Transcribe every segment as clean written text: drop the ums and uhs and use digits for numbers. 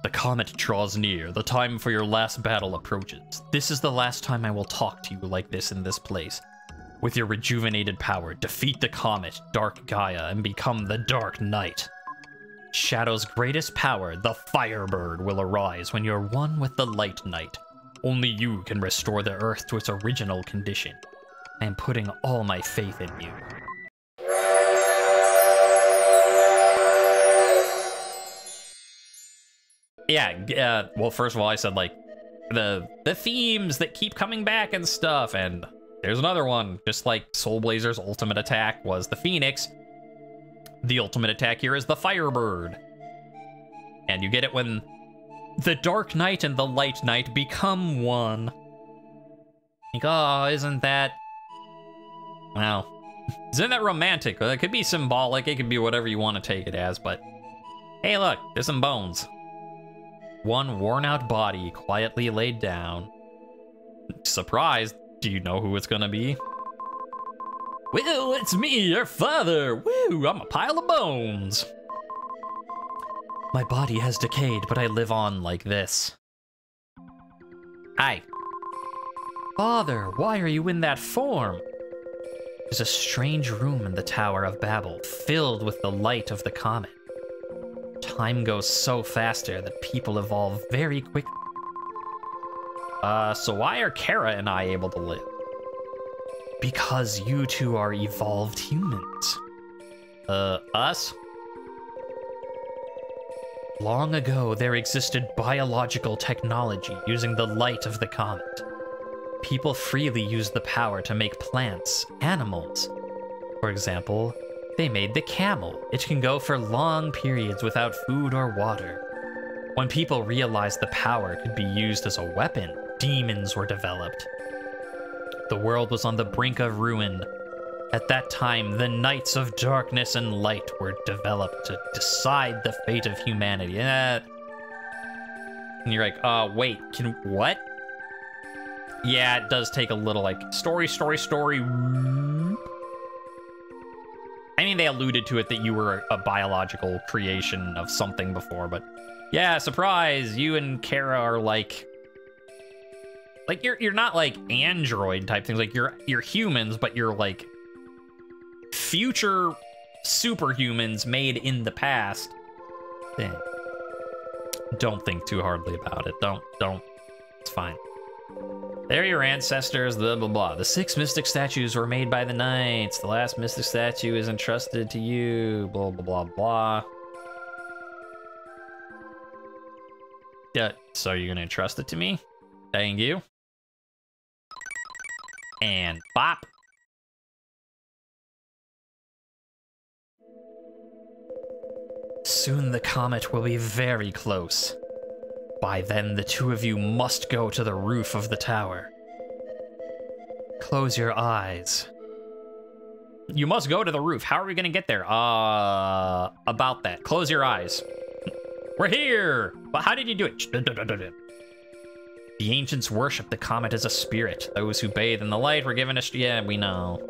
The comet draws near. The time for your last battle approaches. This is the last time I will talk to you like this in this place. With your rejuvenated power, defeat the comet, Dark Gaia, and become the Dark Knight. Shadow's greatest power, the Firebird, will arise when you're one with the Light Knight. Only you can restore the Earth to its original condition. I am putting all my faith in you. Yeah, well, first of all, I said, like, the themes that keep coming back and stuff, and there's another one. Just like Soul Blazer's ultimate attack was the Phoenix, the ultimate attack here is the Firebird. And you get it when the Dark Knight and the Light Knight become one. Like, oh, isn't that... Well, isn't that romantic? Well, it could be symbolic, it could be whatever you want to take it as, but... Hey, look, there's some bones. One worn-out body quietly laid down. Surprised, do you know who it's gonna be? Well, it's me, your father! Woo, I'm a pile of bones! My body has decayed, but I live on like this. Hi. Father, why are you in that form? There's a strange room in the Tower of Babel, filled with the light of the comet. Time goes so fast there that people evolve very quickly. So why are Kara and I able to live? Because you two are evolved humans. Us? Long ago, there existed biological technology using the light of the comet. People freely used the power to make plants, animals. For example, they made the camel. It can go for long periods without food or water. When people realized the power could be used as a weapon, demons were developed. The world was on the brink of ruin. At that time, the Knights of Darkness and Light were developed to decide the fate of humanity. And you're like, wait, what? Yeah, it does take a little, like, story. I mean, they alluded to it that you were a biological creation of something before, but yeah, surprise, you and Kara are like you're not like android type things, like you're humans, but you're like future superhumans made in the past. Don't think too hardly about it. Don't. It's fine. They're your ancestors, blah, blah, blah. The 6 mystic statues were made by the knights. The last mystic statue is entrusted to you, blah, blah, blah, blah. Yeah, so you're gonna entrust it to me? Thank you. And bop. Soon the comet will be very close. By then, the two of you must go to the roof of the tower. Close your eyes. You must go to the roof. How are we gonna get there? About that. Close your eyes. We're here! But how did you do it? The ancients worship the comet as a spirit. Those who bathe in the light were given a... Yeah, we know.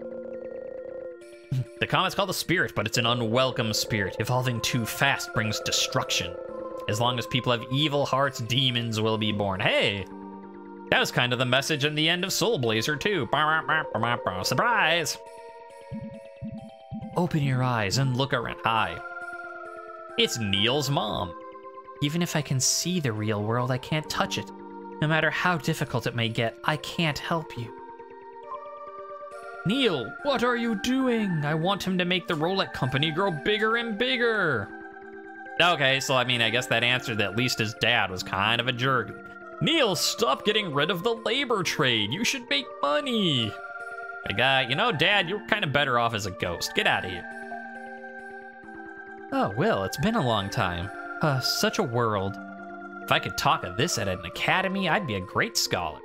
The comet's called a spirit, but it's an unwelcome spirit. Evolving too fast brings destruction. As long as people have evil hearts, demons will be born. Hey! That was kind of the message in the end of Soul Blazer, too. Surprise! Open your eyes and look around. Hi. It's Neil's mom. Even if I can see the real world, I can't touch it. No matter how difficult it may get, I can't help you. Neil, what are you doing? I want him to make the Rolex company grow bigger and bigger. Okay, so I mean, I guess that answered that at least his dad was kind of a jerk. Neil, stop getting rid of the labor trade. You should make money. Hey, guy, you know, Dad, you're kind of better off as a ghost. Get out of here. Oh, Will, it's been a long time. Such a world. If I could talk of this at an academy, I'd be a great scholar.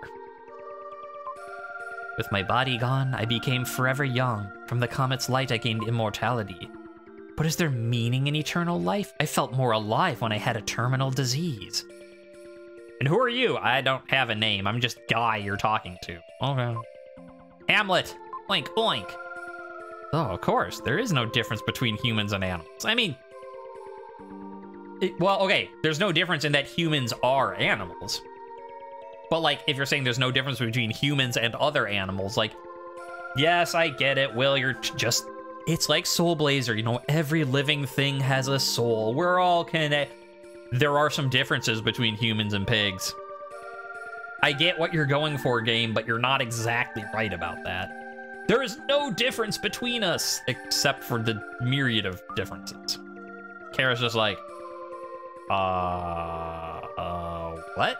With my body gone, I became forever young. From the comet's light, I gained immortality. But is there meaning in eternal life? I felt more alive when I had a terminal disease. And who are you? I don't have a name. I'm just Guy you're talking to. Okay. Hamlet. Oink, oink. Oh, of course. There is no difference between humans and animals. I mean, Well, okay, there's no difference in that humans are animals. But, like, if you're saying there's no difference between humans and other animals, like, yes, I get it, Will, you're just... It's like Soul Blazer, you know, every living thing has a soul. We're all connected. There are some differences between humans and pigs. I get what you're going for, game, but you're not exactly right about that. There is no difference between us, except for the myriad of differences. Kara's just like, what?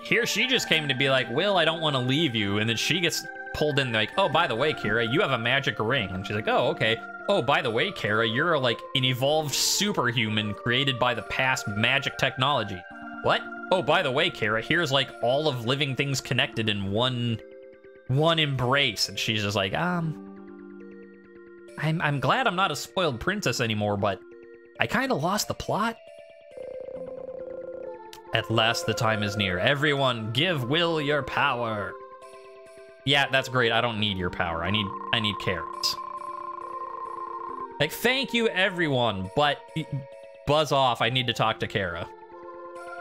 Here she just came to be like, Will, I don't want to leave you, and then she gets pulled in like, oh, by the way, Kira, you have a magic ring. And she's like, oh, okay. Oh, by the way, Kara, you're like an evolved superhuman created by the past magic technology. What? Oh, by the way, Kara, here's like all of living things connected in one embrace. And she's just like, I'm glad I'm not a spoiled princess anymore, but I kind of lost the plot. At last the time is near. Everyone, give Will your power. Yeah, that's great. I don't need your power. I need carrots. Like, thank you, everyone, but buzz off. I need to talk to Kara.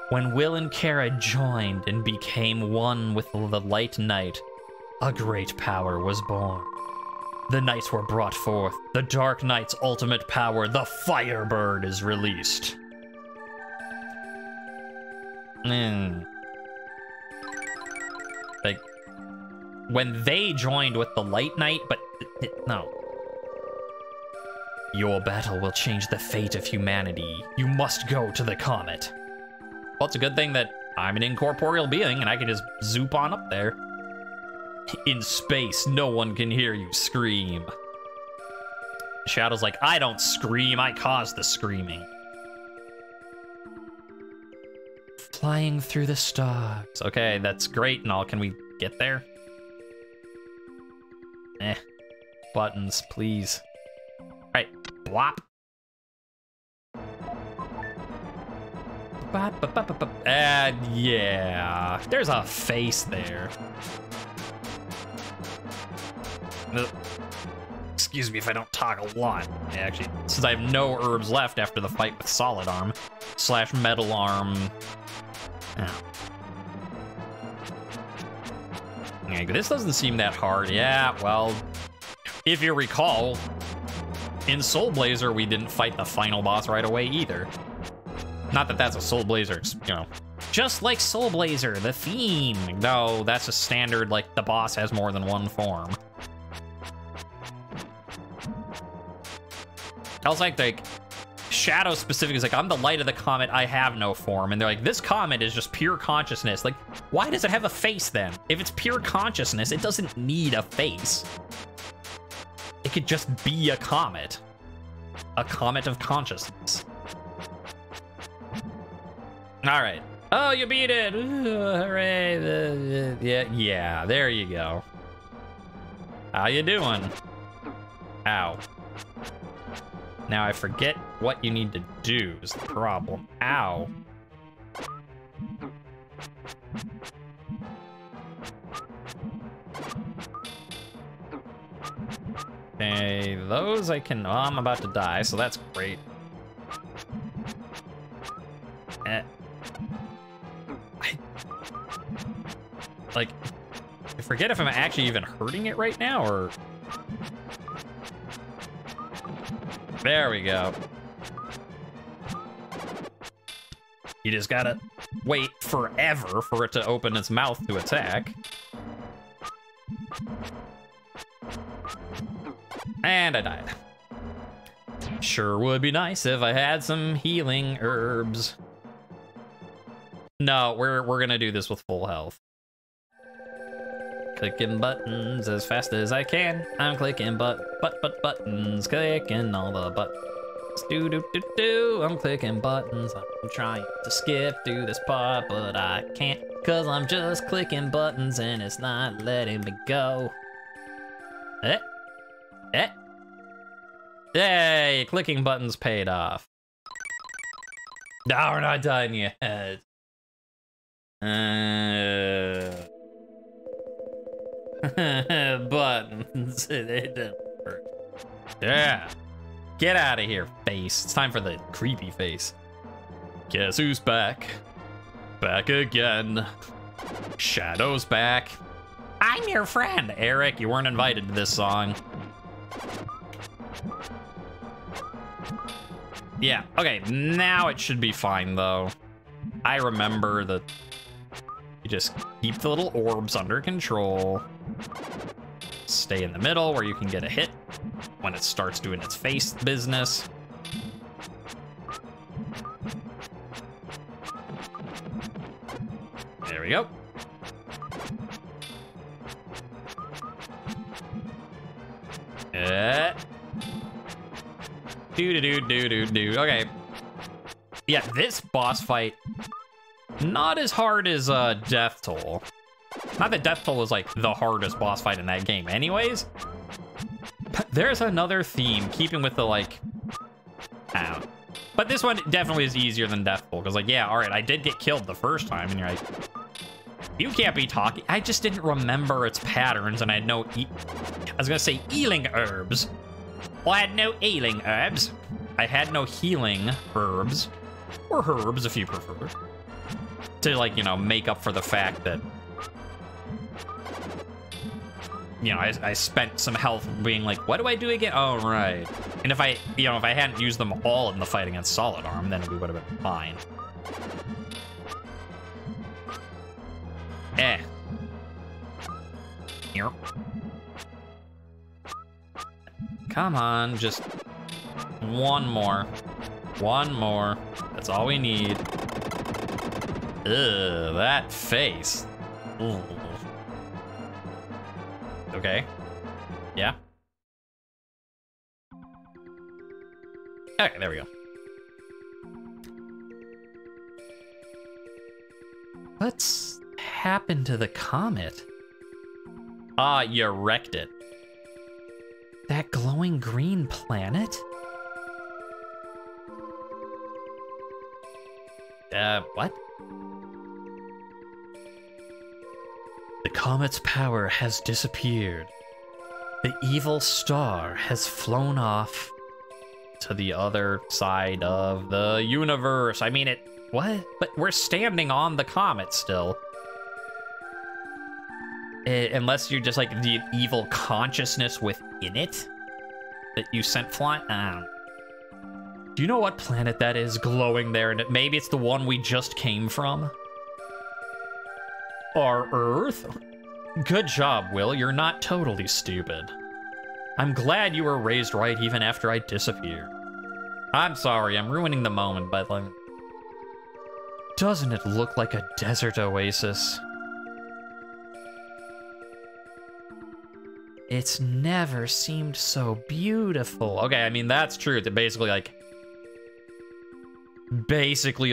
When Will and Kara joined and became one with the light night, a great power was born. The knights were brought forth. The dark knight's ultimate power, the Firebird, is released. Like, when they joined with the light knight, but no. Your battle will change the fate of humanity. You must go to the comet. Well, it's a good thing that I'm an incorporeal being and I can just zoop on up there. In space, no one can hear you scream. Shadow's like, I don't scream, I cause the screaming. Flying through the stars. Okay, that's great and all. Can we get there? Buttons, please. Alright, blop. Yeah, there's a face there. Excuse me if I don't talk a lot. Actually, since I have no herbs left after the fight with Solid Arm / Metal Arm. Yeah, this doesn't seem that hard. Yeah, well, if you recall, in Soul Blazer, we didn't fight the final boss right away either. Not that that's a Soul Blazer, you know. Just like Soul Blazer, the theme. No, that's a standard, like, the boss has more than one form. I was like, Shadow specific is like, I'm the light of the comet, I have no form. And they're like, this comet is just pure consciousness. Like, why does it have a face then? If it's pure consciousness, it doesn't need a face. It could just be a comet. A comet of consciousness. All right. Oh, you beat it. Ooh, hooray. Yeah, there you go. How you doing? Ow. Now I forget what you need to do is the problem. Ow. Okay, those I can... Oh, I'm about to die, so that's great. I forget if I'm actually even hurting it right now, or... There we go. You just gotta wait forever for it to open its mouth to attack. And I died. Sure would be nice if I had some healing herbs. No, we're gonna do this with full health. Clicking buttons as fast as I can. I'm clicking buttons, clicking all the buttons. Do. I'm clicking buttons. I'm trying to skip through this part, but I can't, cause I'm just clicking buttons and it's not letting me go. Yay, clicking buttons paid off. No, we're not done yet. Buttons, they didn't work. Yeah. Get out of here, face. It's time for the creepy face. Guess who's back? Back again. Shadow's back. I'm your friend. Eric, you weren't invited to this song. Yeah, okay, now it should be fine, though. I remember that you just keep the little orbs under control. Stay in the middle where you can get a hit when it starts doing its face business. There we go. Do. Okay. Yeah, this boss fight, not as hard as Death Toll. Not that Death Toll was like the hardest boss fight in that game anyways. But there's another theme, keeping with the like, I don't know. But this one definitely is easier than Death Toll, because like, yeah, all right, I did get killed the first time, and you're like, you can't be talking. I just didn't remember its patterns, and I had no, I was gonna say healing herbs. Well, I had no healing herbs. I had no healing herbs, or herbs if you prefer, to like, you know, make up for the fact that, you know, I spent some health being like, what do I do again? Oh, right. And if I, you know, if I hadn't used them all in the fight against Solid Arm, then we would have been fine. Here. Come on, just one more. One more. That's all we need. Ugh, that face. Ugh. Okay. Yeah. Okay, there we go. What's happened to the comet? Ah, you wrecked it. That glowing green planet? What? The comet's power has disappeared. The evil star has flown off to the other side of the universe. I mean, what? But we're standing on the comet still. Unless you're just like the evil consciousness within it that you sent flying. I don't know. Do you know what planet that is glowing there? And maybe it's the one we just came from? Our Earth? Good job, Will. You're not totally stupid. I'm glad you were raised right even after I disappeared. I'm sorry, I'm ruining the moment, but like, doesn't it look like a desert oasis? It's never seemed so beautiful. Okay, I mean, that's true. That basically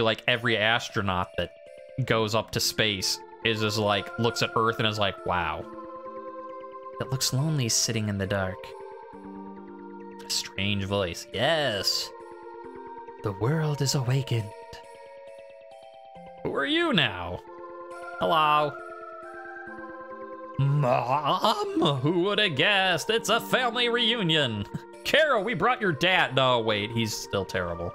like every astronaut that goes up to space is just like, looks at Earth and is like, wow. It looks lonely sitting in the dark. A strange voice. Yes. The world is awakened. Who are you now? Hello. Mom, who would have guessed? It's a family reunion. Carol, we brought your dad. No, wait, he's still terrible.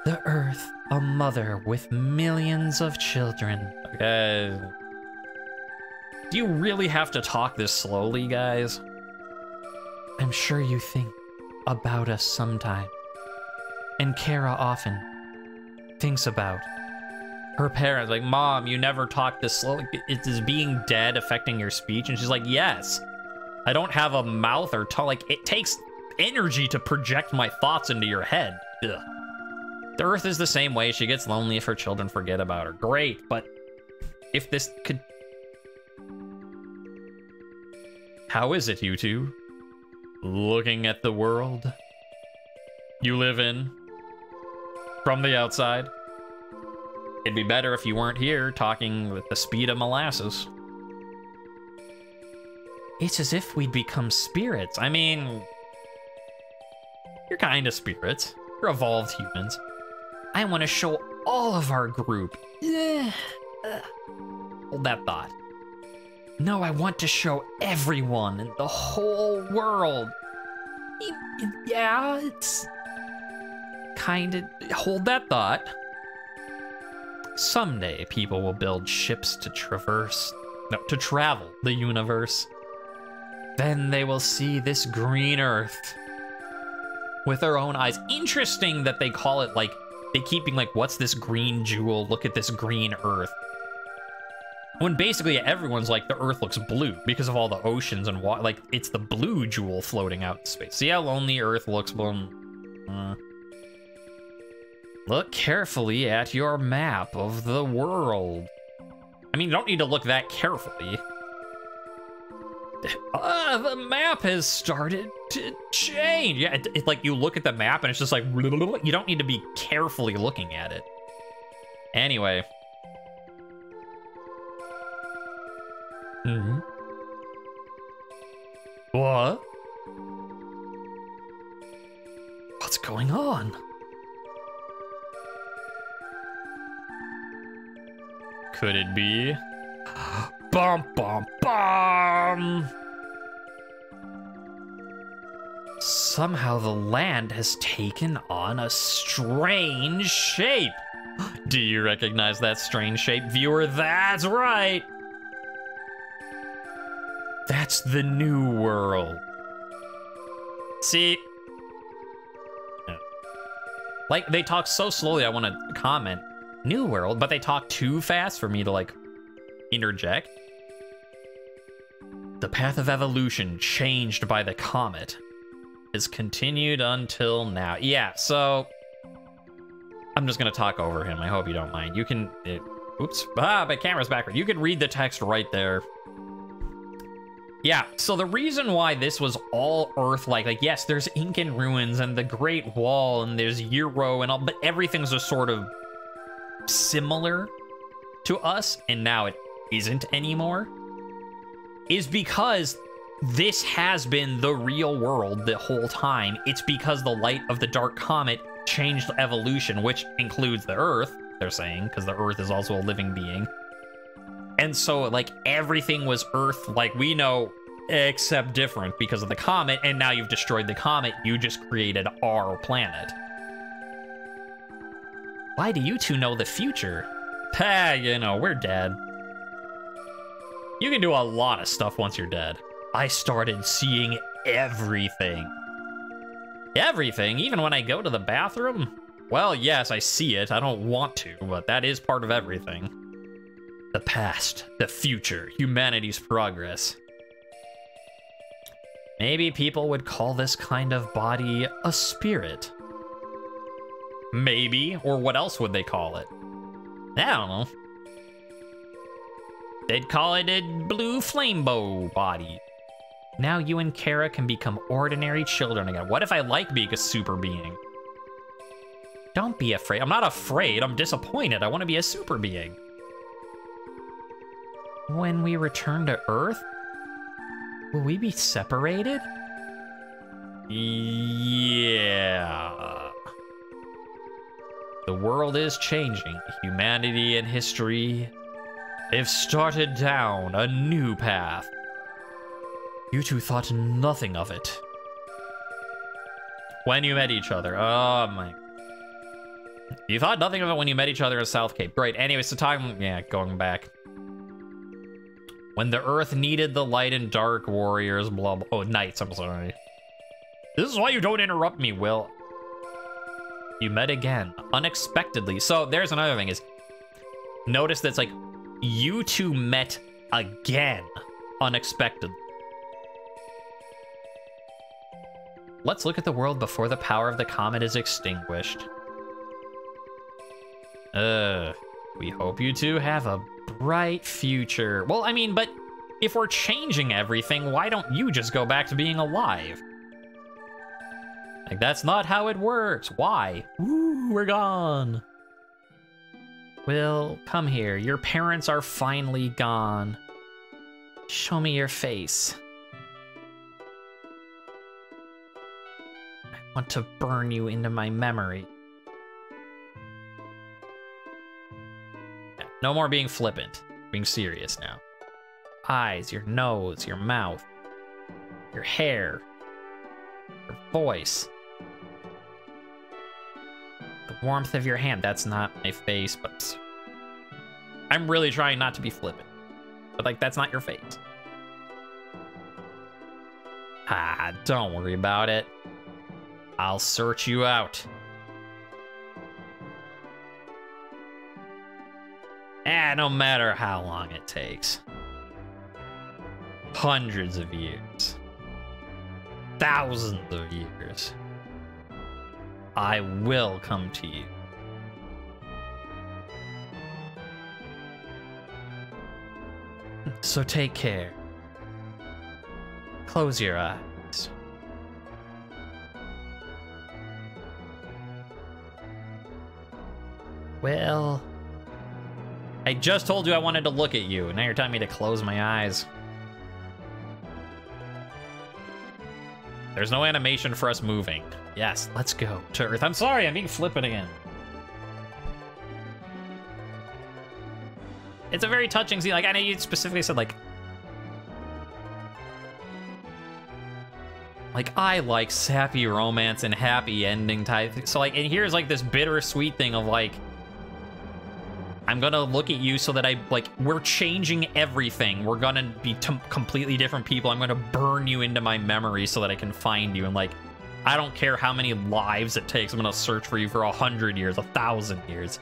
The Earth, a mother with millions of children. Okay. Do you really have to talk this slowly, guys? I'm sure you think about us sometime. And Kara often thinks about her parents. Like, Mom, you never talk this slowly. Is being dead affecting your speech? And she's like, yes. I don't have a mouth or tongue. Like, it takes energy to project my thoughts into your head. Ugh. The Earth is the same way. She gets lonely if her children forget about her. Great, but if this could... How is it, you two? Looking at the world you live in from the outside? It'd be better if you weren't here talking with the speed of molasses. It's as if we'd become spirits. I mean, you're kind of spirits. You're evolved humans. I want to show all of our group. Hold that thought. No, I want to show everyone in the whole world. Yeah, it's kind of... Hold that thought. Someday, people will build ships to travel the universe. Then they will see this green Earth with their own eyes. Interesting that they call it, like, they keep being like, what's this green jewel? Look at this green Earth. When basically everyone's like, the Earth looks blue because of all the oceans and water. Like, it's the blue jewel floating out in space. See how lonely Earth looks? Look carefully at your map of the world. I mean, you don't need to look that carefully. The map has started to change. Yeah, it's like you look at the map and it's just like, you don't need to be carefully looking at it. Anyway. What? What's going on? Could it be? Bum, bum, bum! Somehow the land has taken on a strange shape. Do you recognize that strange shape, viewer? That's right! That's the new world. See? Like, they talk so slowly, I want to comment. New world, but they talk too fast for me to, like, interject. The path of evolution changed by the comet is continued until now. Yeah, so I'm just gonna talk over him. I hope you don't mind. You can, oops, my camera's backward. You can read the text right there. Yeah, so the reason why this was all Earth-like, yes, there's Incan ruins and the Great Wall and there's Euro and all, but everything's just sort of similar to us, and now it isn't anymore, is because this has been the real world the whole time. It's because the light of the dark comet changed evolution, which includes the Earth, they're saying, because the Earth is also a living being. And so, like, everything was Earth like we know, except different because of the comet, and now you've destroyed the comet, you just created our planet. Why do you two know the future? You know, we're dead. You can do a lot of stuff once you're dead. I started seeing everything. Everything? Even when I go to the bathroom? Well, yes, I see it. I don't want to, but that is part of everything. The past, the future, humanity's progress. Maybe people would call this kind of body a spirit. Maybe, or what else would they call it? I don't know. They'd call it a blue flamebow body. Now you and Kara can become ordinary children again. What if I like being a super being? Don't be afraid. I'm not afraid. I'm disappointed. I want to be a super being. When we return to Earth, will we be separated? Yeah. The world is changing. Humanity and history have started down a new path. You two thought nothing of it. When you met each other. Oh my. You thought nothing of it when you met each other in South Cape. Great. Anyway, so time, yeah, going back. When the Earth needed the light and dark warriors, blah, blah. Oh, knights, I'm sorry. This is why you don't interrupt me, Will. You met again, unexpectedly. So there's another thing is, notice that's like, you two met again, unexpectedly. Let's look at the world before the power of the comet is extinguished. We hope you two have a bright future. Well, I mean, but if we're changing everything, why don't you just go back to being alive? Like, that's not how it works. Why? Ooh, we're gone. Will, come here. Your parents are finally gone. Show me your face. I want to burn you into my memory. No more being flippant. Being serious now. Eyes, your nose, your mouth, your hair. Your voice. The warmth of your hand. That's not my face, but I'm really trying not to be flippant. But, like, that's not your face. Ah, don't worry about it. I'll search you out. No matter how long it takes. Hundreds of years. Thousands of years. I will come to you. So take care. Close your eyes. Well, I just told you I wanted to look at you, and now you're telling me to close my eyes. There's no animation for us moving. Yes, let's go to Earth. I'm sorry, I'm being flippant again. It's a very touching scene. Like, I know you specifically said, like, I like sappy romance and happy ending type. So, like, and here's, like, this bittersweet thing of, like, I'm gonna look at you so that we're changing everything. We're gonna be completely different people. I'm gonna burn you into my memory so that I can find you. And, like, I don't care how many lives it takes. I'm gonna search for you for 100 years, 1,000 years.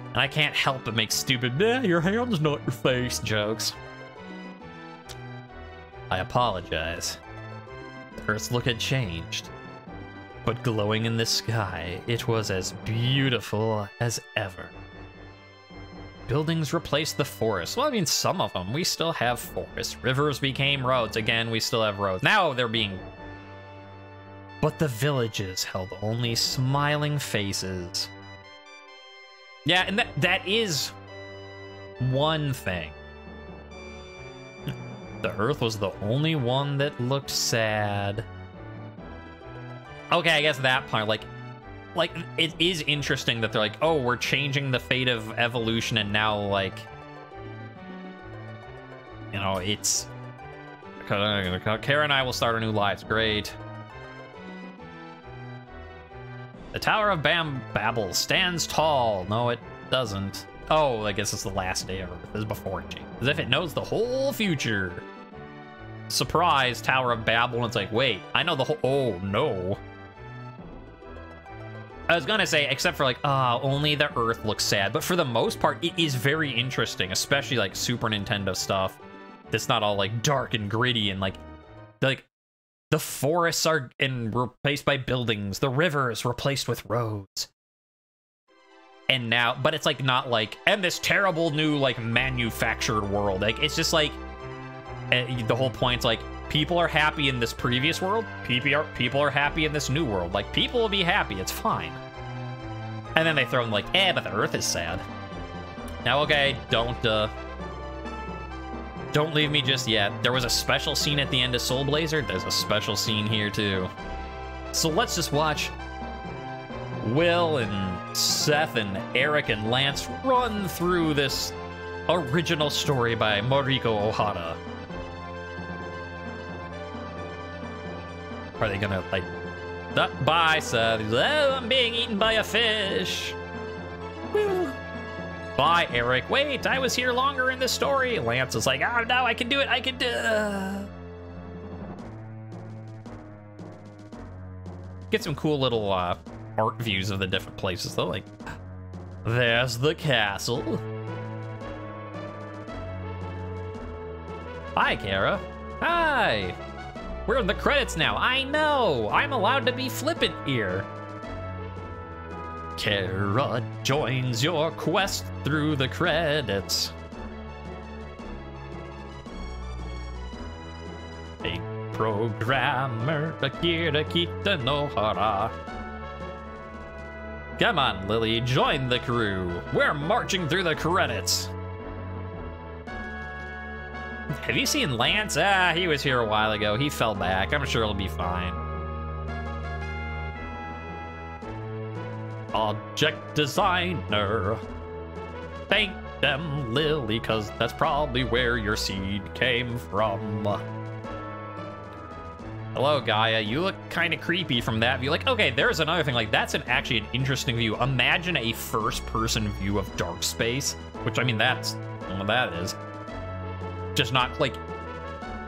And I can't help but make stupid, your hand's not your face jokes. I apologize. Earth's look had changed. But glowing in the sky, it was as beautiful as ever. Buildings replaced the forest. Well, I mean, some of them. We still have forests. Rivers became roads. Again, we still have roads. Now they're being... But the villages held only smiling faces. Yeah, and that is one thing. The Earth was the only one that looked sad. Okay, I guess that part, like, it is interesting that they're like, oh, we're changing the fate of evolution, and now, like, you know, it's... Kara and I will start our new lives. Great. The Tower of Babel stands tall. No, it doesn't. Oh, I guess it's the last day of Earth. This is before it changes. As if it knows the whole future. Surprise, Tower of Babel. And it's like, wait, I know the whole... Oh, no. I was gonna say, except for, like, only the Earth looks sad. But for the most part, it is very interesting, especially, like, Super Nintendo stuff. That's not all, like, dark and gritty and, like, the forests are replaced by buildings. The rivers replaced with roads. And now, but it's, like, not, like, and this terrible new, like, manufactured world. Like, it's just, like, the whole point's, like, people are happy in this previous world. People are happy in this new world. Like, people will be happy. It's fine. And then they throw in, like, but the Earth is sad. Now, okay, don't leave me just yet. There was a special scene at the end of Soul Blazer. There's a special scene here, too. So let's just watch Will and Seth and Eric and Lance run through this original story by Moriko Ohara. Are they gonna, like... Bye, Seth. He's like, oh, I'm being eaten by a fish. Woo. Bye, Eric. Wait, I was here longer in the story. Lance is like, oh, no, I can do it. I can do it. Get some cool little art views of the different places, though. Like, there's the castle. Hi, Kara. Hi. We're in the credits now. I know. I'm allowed to be flippant here. Kara joins your quest through the credits. A programmer, Akira Kitanohara. Come on, Lily, join the crew. We're marching through the credits. Have you seen Lance? He was here a while ago. He fell back. I'm sure he'll be fine. Object designer. Thank them, Lily, because that's probably where your seed came from. Hello, Gaia. You look kind of creepy from that view. Like, okay, there's another thing. Like, that's actually an interesting view. Imagine a first-person view of dark space, which, I mean, that's what that is. Just not, like,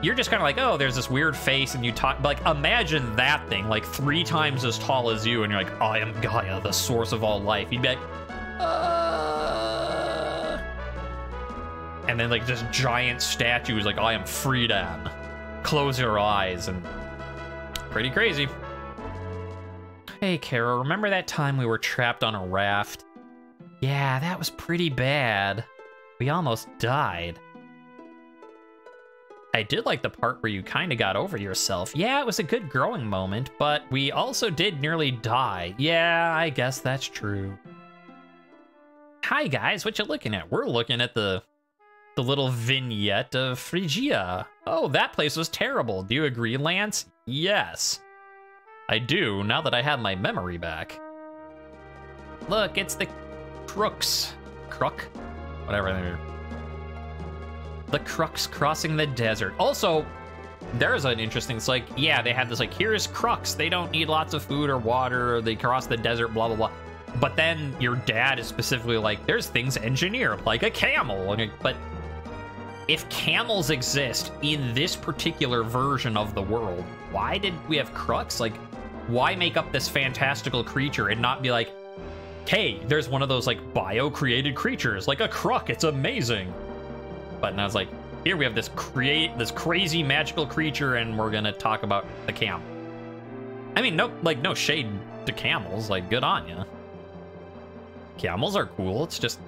you're just kind of like, oh, there's this weird face, and you talk, like, imagine that thing, like, 3 times as tall as you, and you're like, I am Gaia, the source of all life. You'd be like, and then, like, this giant statue is like, I am freedom. Close your eyes, and pretty crazy. Hey, Kara, remember that time we were trapped on a raft? Yeah, that was pretty bad. We almost died. I did like the part where you kind of got over yourself. Yeah, it was a good growing moment, but we also did nearly die. Yeah, I guess that's true. Hi, guys, what you looking at? We're looking at the little vignette of Phrygia. Oh, that place was terrible. Do you agree, Lance? Yes. I do, now that I have my memory back. Look, it's the crooks. Crook? Whatever they're... The crooks crossing the desert. Also, there's an interesting, it's like, yeah, they have this, like, here's crooks. They don't need lots of food or water, or they cross the desert, blah, blah, blah. But then your dad is specifically like, there's things engineered, like a camel. But if camels exist in this particular version of the world, why did we have crooks? Like, why make up this fantastical creature and not be like, hey, there's one of those, like, bio-created creatures, like a crook, it's amazing. But now it's like, here we have this crazy magical creature, and we're gonna talk about the camel. I mean, no shade to camels, like, good on ya. Camels are cool, it's just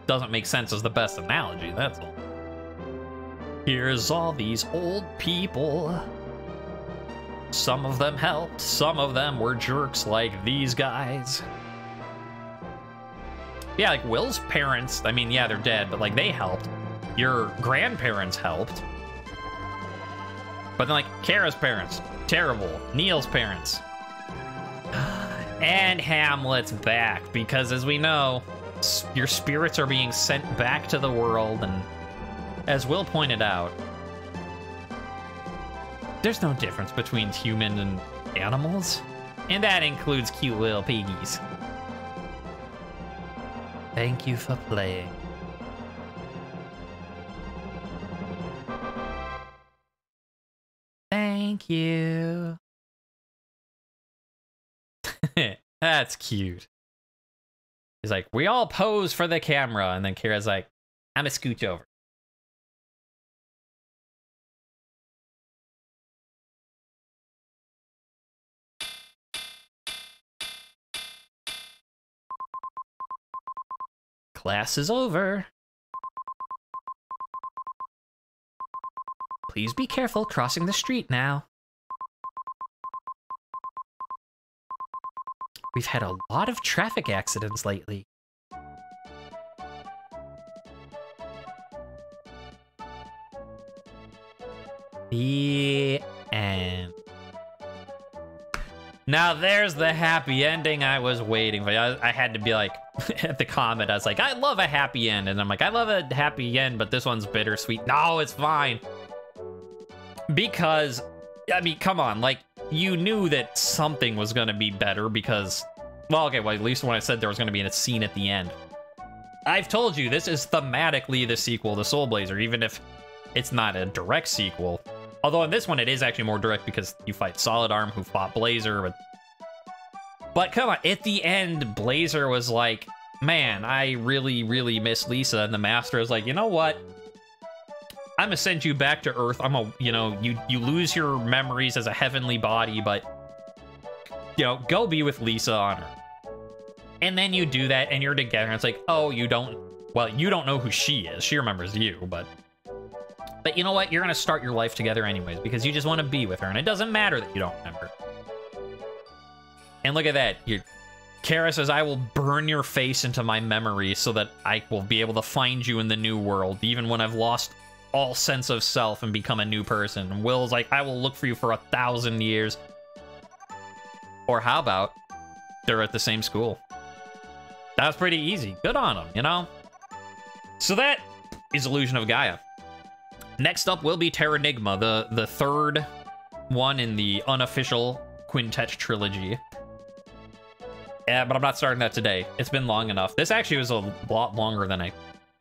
doesn't make sense as the best analogy, that's all. Here's all these old people. Some of them helped, some of them were jerks like these guys. Yeah, like Will's parents, I mean, yeah, they're dead, but like they helped. Your grandparents helped. But then like Kara's parents, terrible. Neil's parents. And Hamlet's back, because as we know, your spirits are being sent back to the world, and as Will pointed out, there's no difference between human and animals, and that includes cute little piggies. Thank you for playing. Thank you. That's cute. He's like, we all pose for the camera, and then Kara's like, I'm gonna scooch over. Class is over. Please be careful crossing the street now. We've had a lot of traffic accidents lately. The end. Now there's the happy ending I was waiting for. I had to be like, at the comment, I was like, I love a happy end. And I'm like, I love a happy end, but this one's bittersweet. No, it's fine. Because, I mean, come on, like, you knew that something was going to be better because, well, okay, well, at least when I said there was going to be a scene at the end. I've told you, this is thematically the sequel to Soul Blazer, even if it's not a direct sequel. Although in this one, it is actually more direct because you fight Solid Arm, who fought Blazer. But come on, at the end, Blazer was like, man, I really, really miss Lisa. And the Master is like, you know what? I'm gonna send you back to Earth. You lose your memories as a heavenly body, but, you know, go be with Lisa on Earth. And then you do that, and you're together, and it's like, oh, you don't know who she is. She remembers you, but you know what? You're gonna start your life together anyways, because you just want to be with her, and it doesn't matter that you don't remember. And look at that. Kara says, I will burn your face into my memory so that I will be able to find you in the new world, even when I've lost all sense of self and become a new person. And Will's like, I will look for you for 1,000 years. Or how about they're at the same school? That was pretty easy. Good on them, you know? So that is Illusion of Gaia. Next up will be Terranigma, the third one in the unofficial Quintet trilogy. Yeah, but I'm not starting that today. It's been long enough. This actually was a lot longer than I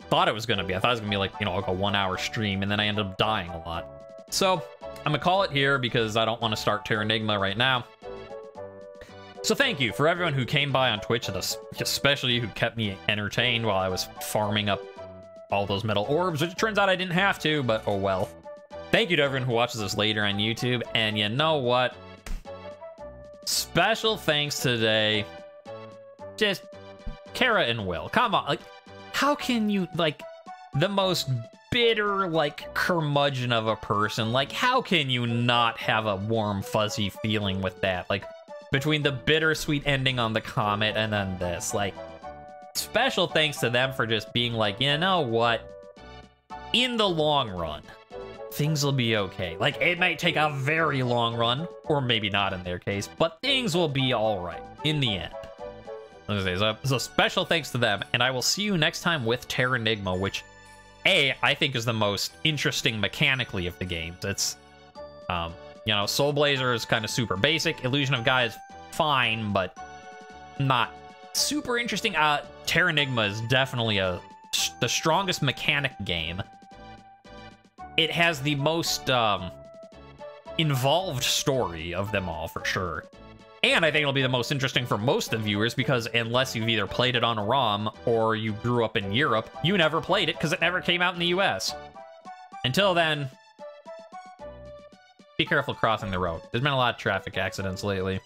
thought it was going to be. I thought it was going to be like, you know, like a 1 hour stream, and then I ended up dying a lot. So I'm going to call it here because I don't want to start Terranigma right now. So thank you for everyone who came by on Twitch, and especially who kept me entertained while I was farming up all those metal orbs, which it turns out I didn't have to, but oh well. Thank you to everyone who watches this later on YouTube, and you know what? Special thanks today. Just Kara and Will. Come on, like, how can you, like, the most bitter, like, curmudgeon of a person, like, how can you not have a warm, fuzzy feeling with that? Like, between the bittersweet ending on the Comet and then this, like, special thanks to them for just being like, you know what? In the long run, things will be okay. Like, it might take a very long run, or maybe not in their case, but things will be all right in the end. So special thanks to them, and I will see you next time with Terranigma, which, I think is the most interesting mechanically of the games. It's, you know, Soul Blazer is kind of super basic. Illusion of Gaia is fine, but not super interesting. Terranigma is definitely the strongest mechanic game. It has the most involved story of them all, for sure. And I think it'll be the most interesting for most of the viewers, because unless you've either played it on a ROM or you grew up in Europe, you never played it because it never came out in the US. Until then, be careful crossing the road. There's been a lot of traffic accidents lately.